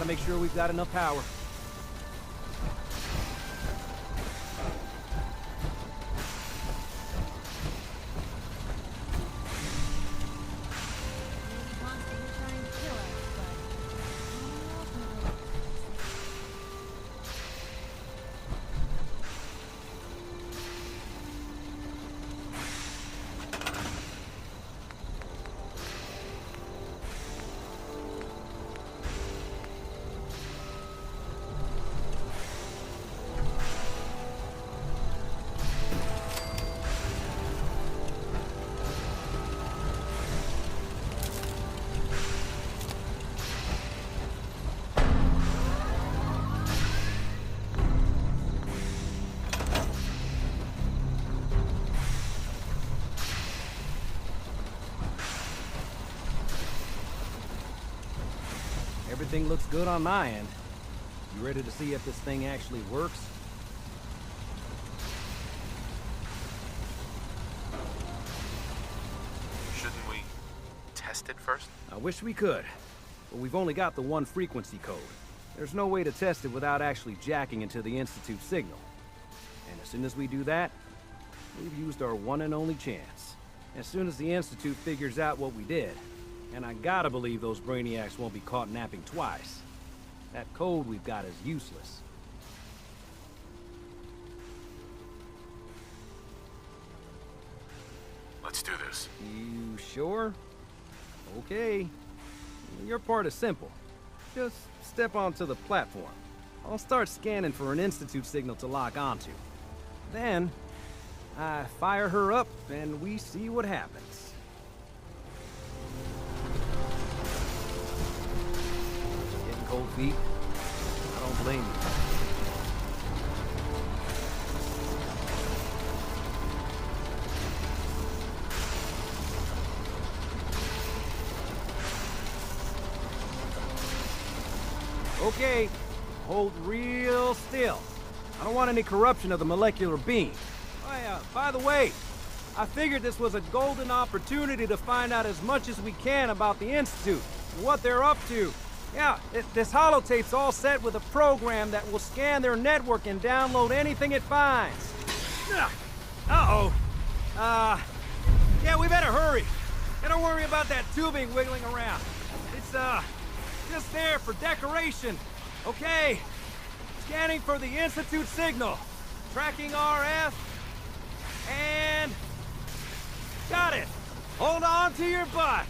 Gotta make sure we've got enough power. Everything looks good on my end. You ready to see if this thing actually works? Shouldn't we test it first? I wish we could, but we've only got the one frequency code. There's no way to test it without actually jacking into the Institute signal. And as soon as we do that, we've used our one and only chance. As soon as the Institute figures out what we did, and I gotta believe those brainiacs won't be caught napping twice, that code we've got is useless. Let's do this. You sure? Okay. Your part is simple. Just step onto the platform. I'll start scanning for an Institute signal to lock onto. Then, I fire her up and we see what happens. Getting cold feet? I don't blame you. Okay, hold real still. I don't want any corruption of the molecular beam. Oh yeah, by the way, I figured this was a golden opportunity to find out as much as we can about the Institute and what they're up to. Yeah, this holotape's all set with a program that will scan their network and download anything it finds. Uh-oh. Yeah, we better hurry. And don't worry about that tubing wiggling around. It's, just there for decoration. Okay. Scanning for the Institute signal. Tracking RF. And... got it. Hold on to your butt.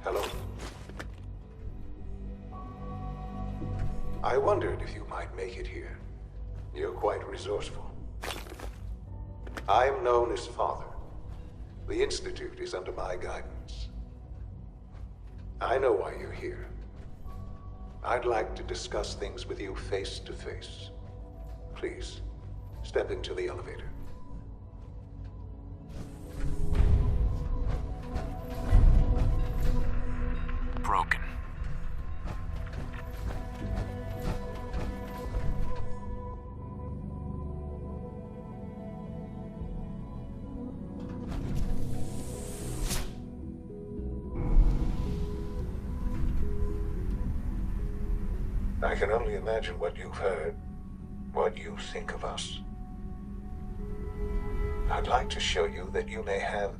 Hello? I wondered if you might make it here. You're quite resourceful. I am known as Father. The Institute is under my guidance. I know why you're here. I'd like to discuss things with you face to face. Please, step into the elevator. Broken. I can only imagine what you've heard, what you think of us. I'd like to show you that you may have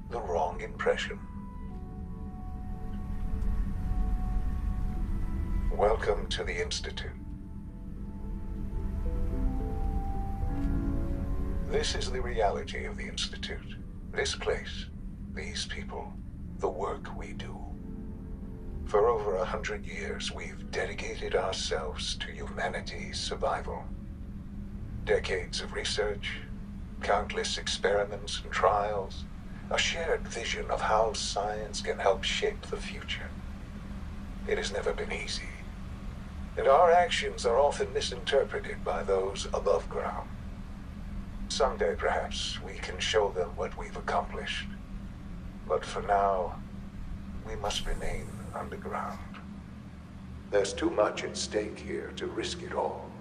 the wrong impression. Welcome to the Institute. This is the reality of the Institute. This place, these people, the work we do. For over 100 years, we've dedicated ourselves to humanity's survival. Decades of research, countless experiments and trials, a shared vision of how science can help shape the future. It has never been easy, and our actions are often misinterpreted by those above ground. Someday, perhaps, we can show them what we've accomplished. But for now, we must remain underground. There's too much at stake here to risk it all.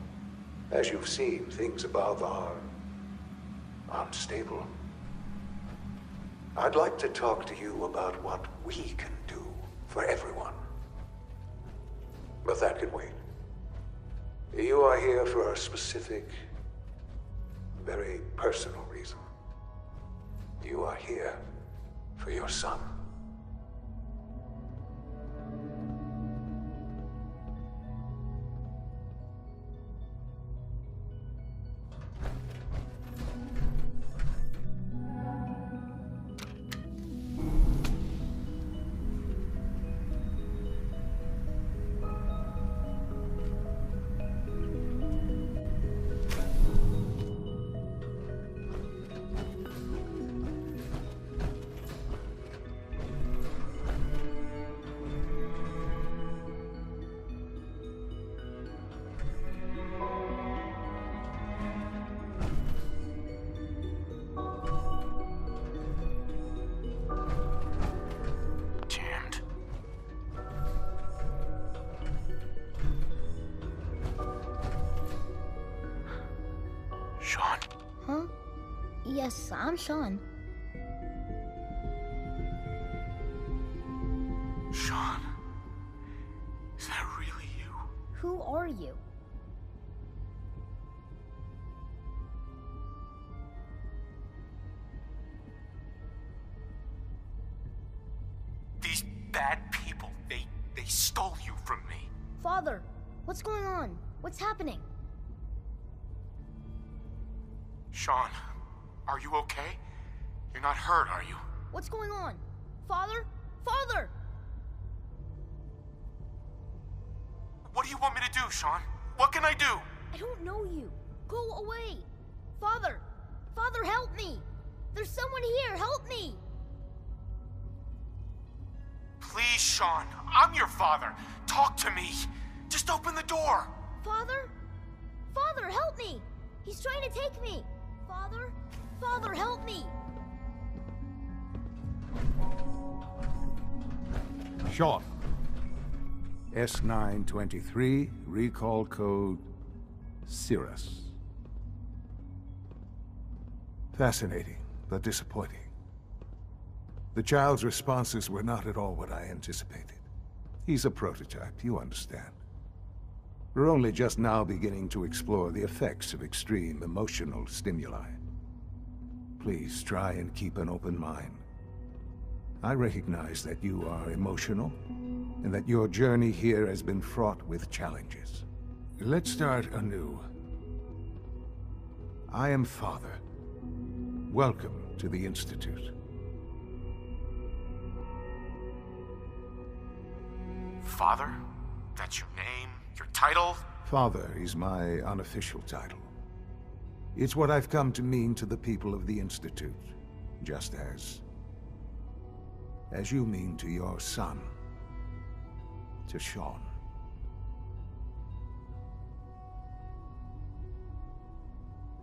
As you've seen, things above are unstable. I'd like to talk to you about what we can do for everyone. But that can wait. You are here for a specific, very personal reason. You are here for your son. Sean? Huh? Yes, I'm Sean. Sean? Is that really you? Who are you? These bad people, they stole you from me. Father, what's going on? What's happening? Sean, are you okay? You're not hurt, are you? What's going on? Father? Father! What do you want me to do, Sean? What can I do? I don't know you. Go away. Father! Father, help me! There's someone here, help me! Please, Sean, I'm your father. Talk to me. Just open the door. Father? Father, help me! He's trying to take me! Father? Father, help me! Sean. S923, recall code Cirrus. Fascinating, but disappointing. The child's responses were not at all what I anticipated. He's a prototype, you understand. We're only just now beginning to explore the effects of extreme emotional stimuli. Please try and keep an open mind. I recognize that you are emotional, and that your journey here has been fraught with challenges. Let's start anew. I am Father. Welcome to the Institute. Father? That's your name? Your title? Father is my unofficial title. It's what I've come to mean to the people of the Institute. just as you mean to your son, to Sean.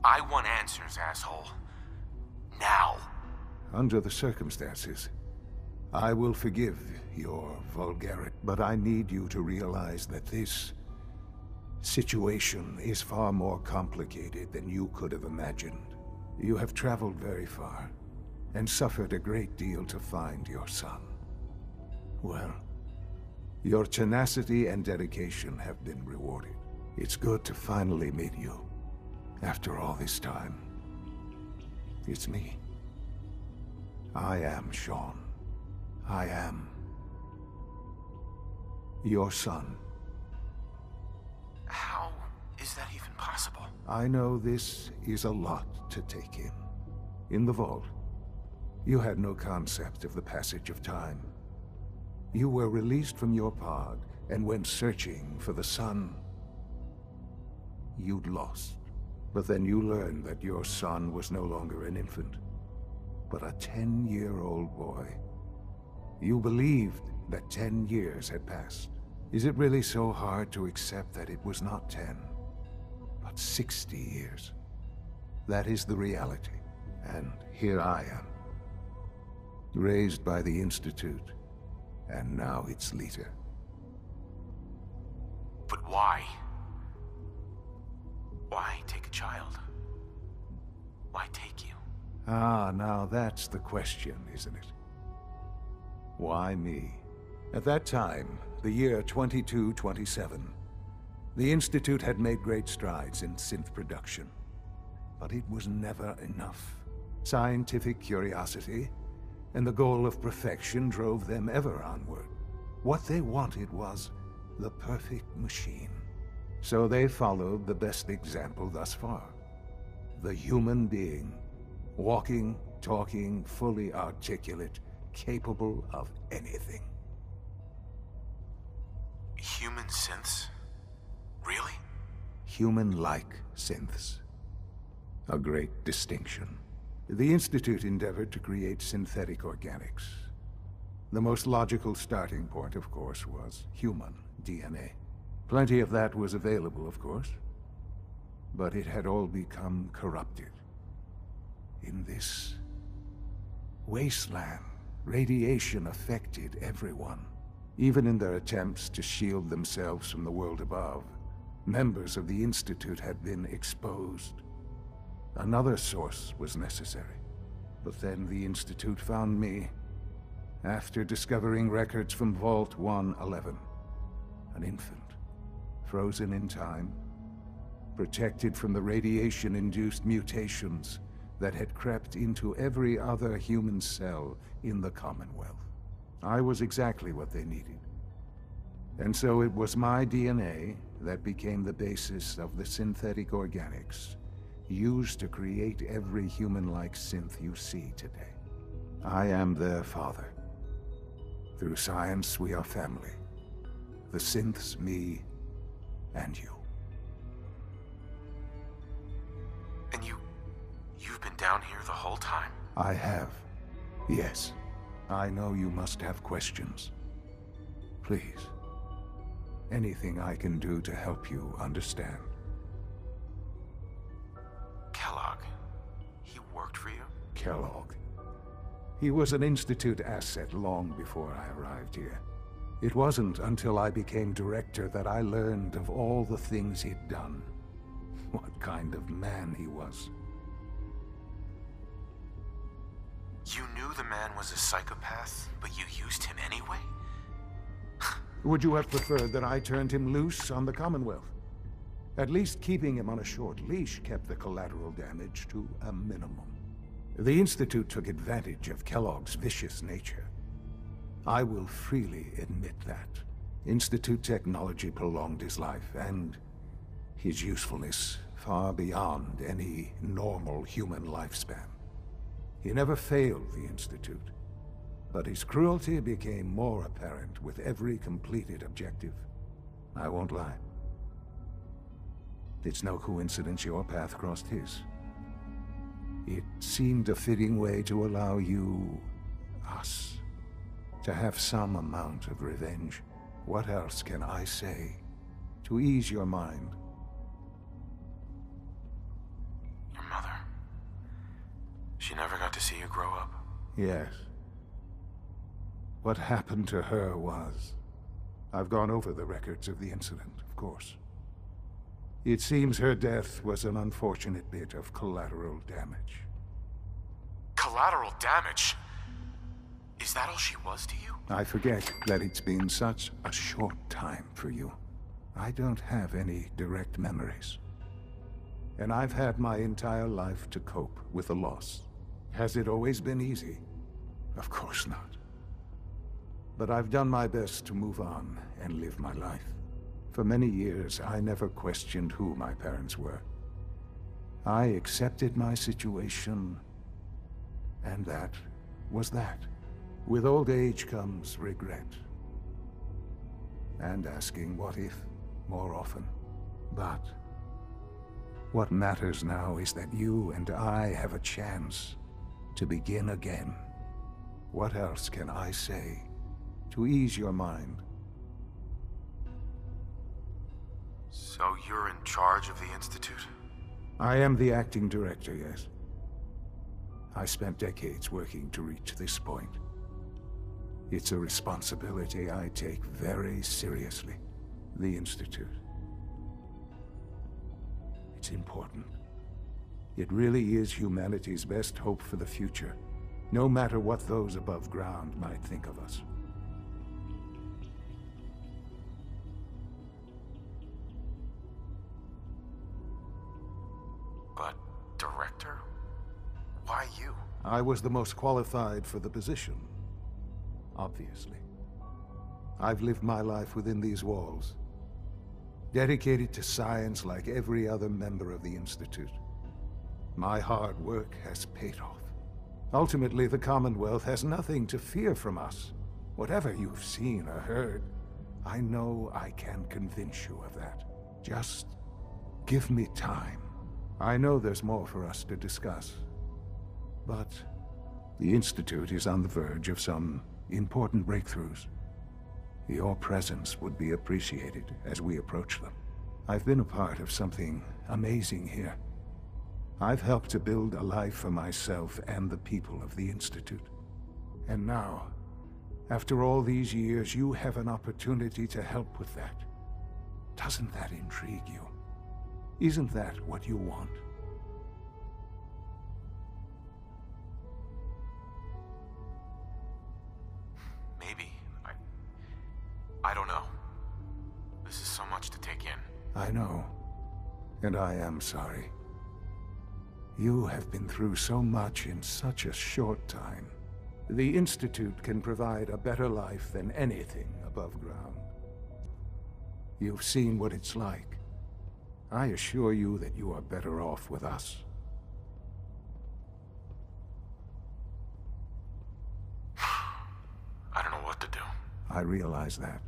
I want answers, asshole. Now. Under the circumstances, I will forgive your vulgarity, but I need you to realize that this situation is far more complicated than you could have imagined. You have traveled very far, and suffered a great deal to find your son. Well, your tenacity and dedication have been rewarded. It's good to finally meet you, after all this time. It's me. I am Sean. I am your son. How is that even possible? I know this is a lot to take in. In the vault, you had no concept of the passage of time. You were released from your pod and went searching for the son you'd lost. But then you learned that your son was no longer an infant, but a 10-year-old boy. You believed that 10 years had passed. Is it really so hard to accept that it was not 10, but 60 years? That is the reality, and here I am. Raised by the Institute, and now its leader. But why? Why take a child? Why take you? Ah, now that's the question, isn't it? Why me? At that time, the year 2227, the Institute had made great strides in synth production. But it was never enough. Scientific curiosity and the goal of perfection drove them ever onward. What they wanted was the perfect machine. So they followed the best example thus far. The human being. Walking, talking, fully articulate, capable of anything. Human synths? Really? Human-like synths. A great distinction. The Institute endeavored to create synthetic organics. The most logical starting point, of course, was human DNA. Plenty of that was available, of course. But it had all become corrupted. In this wasteland, radiation affected everyone. Even in their attempts to shield themselves from the world above, members of the Institute had been exposed. Another source was necessary. But then the Institute found me, after discovering records from Vault 111. An infant, frozen in time, protected from the radiation-induced mutations that had crept into every other human cell in the Commonwealth. I was exactly what they needed. And so it was my DNA that became the basis of the synthetic organics used to create every human-like synth you see today. I am their father. Through science, we are family. The synths, me, and you. And you've been down here the whole time? I have. Yes. I know you must have questions. Please. Anything I can do to help you understand. Kellogg. He worked for you? Kellogg. He was an Institute asset long before I arrived here. It wasn't until I became director that I learned of all the things he'd done. What kind of man he was. You knew the man was a psychopath, but you used him anyway? Would you have preferred that I turned him loose on the Commonwealth? At least keeping him on a short leash kept the collateral damage to a minimum. The Institute took advantage of Kellogg's vicious nature. I will freely admit that. Institute technology prolonged his life, and his usefulness far beyond any normal human lifespan. He never failed the Institute, but his cruelty became more apparent with every completed objective. I won't lie. It's no coincidence your path crossed his. It seemed a fitting way to allow you, us, to have some amount of revenge. What else can I say to ease your mind? Your mother. She never got to see you grow up. Yes. What happened to her was... I've gone over the records of the incident, of course. It seems her death was an unfortunate bit of collateral damage. Collateral damage? Is that all she was to you? I forget that it's been such a short time for you. I don't have any direct memories. And I've had my entire life to cope with the loss. Has it always been easy? Of course not. But I've done my best to move on and live my life. For many years, I never questioned who my parents were. I accepted my situation, and that was that. With old age comes regret. And asking what if more often. But what matters now is that you and I have a chance to begin again. What else can I say to ease your mind? So you're in charge of the Institute? I am the acting director, yes. I spent decades working to reach this point. It's a responsibility I take very seriously. The Institute. It's important. It really is humanity's best hope for the future, no matter what those above ground might think of us. But, Director? Why you? I was the most qualified for the position, obviously. I've lived my life within these walls, dedicated to science like every other member of the Institute. My hard work has paid off. Ultimately, the Commonwealth has nothing to fear from us. Whatever you've seen or heard, I know I can convince you of that. Just give me time. I know there's more for us to discuss. But the Institute is on the verge of some important breakthroughs. Your presence would be appreciated as we approach them. I've been a part of something amazing here. I've helped to build a life for myself and the people of the Institute. And now, after all these years, you have an opportunity to help with that. Doesn't that intrigue you? Isn't that what you want? Maybe. I don't know. This is so much to take in. I know. And I am sorry. You have been through so much in such a short time. The Institute can provide a better life than anything above ground. You've seen what it's like. I assure you that you are better off with us. I don't know what to do. I realize that.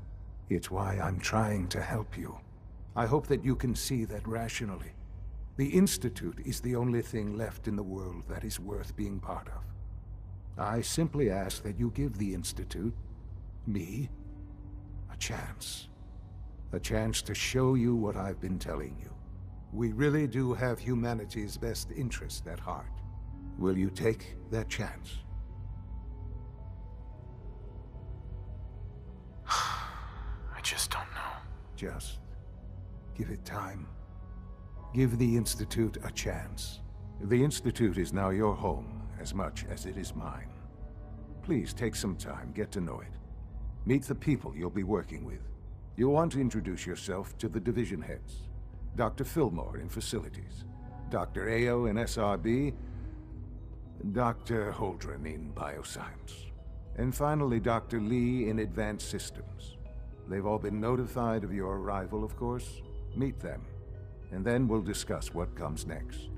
It's why I'm trying to help you. I hope that you can see that rationally. The Institute is the only thing left in the world that is worth being part of. I simply ask that you give the Institute, me, a chance. A chance to show you what I've been telling you. We really do have humanity's best interest at heart. Will you take that chance? I just don't know. Just give it time. Give the Institute a chance. The Institute is now your home as much as it is mine. Please take some time, get to know it. Meet the people you'll be working with. You'll want to introduce yourself to the division heads. Dr. Fillmore in Facilities, Dr. Ayo in SRB, Dr. Holdren in Bioscience, and finally Dr. Lee in Advanced Systems. They've all been notified of your arrival, of course. Meet them, and then we'll discuss what comes next.